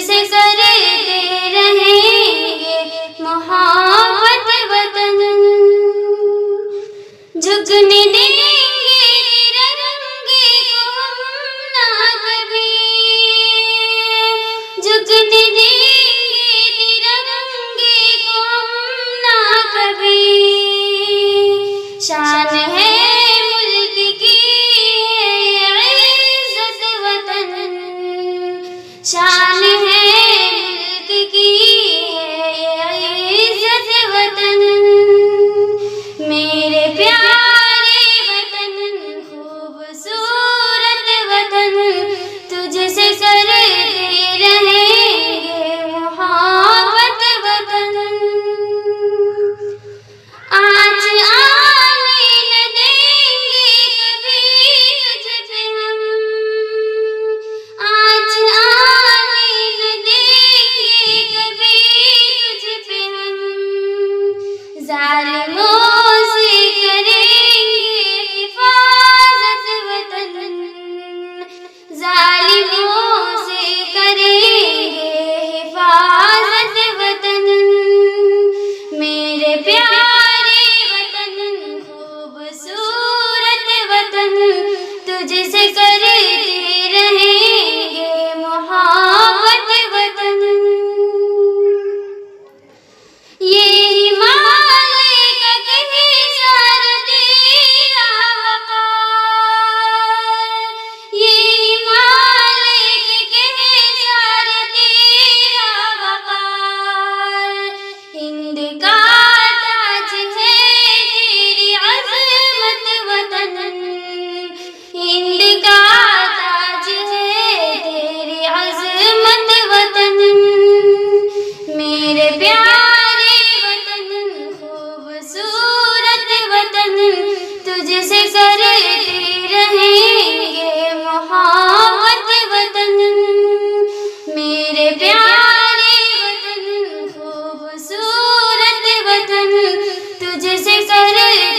तुझसे करते रहेंगे मोहब्बत वतन, झुकने देंगे तिरंगे को हम ना कभी, झुकने देंगे तिरंगे को हम ना कभी। शान है मुल्क की इज्जत वतन, शान है मुल्क की इज्जत वतन। मेरे प्यारे वतन खूबसूरत वतन, तुझसे करते रहेंगे मोहब्बत वतन। आज आने न देंगे कभी तुझ पे हम, आज आने न देंगे कभी तुझ पे हम। जालिमों से करेंगे हिफाजत वतन, जालिमों से करेंगे हिफाजत वतन। मेरे प्यारे वतन खूबसूरत वतन, तुझसे करते रहेंगे मोहब्बत वतन। ये हिमालय का कहर तेरा वक़ार, ये हिमालय के कहर तेरा वक़ार। हिंद का ताज है तेरी अज़मत वतन, हिंद का ताज है तेरी अज़मत वतन। मेरे प्यारे वतन खूबसूरत वतन, तुझसे करते रहेंगे मोहब्बत वतन। मेरे प्यारे वतन खूबसूरत वतन, तुझसे करते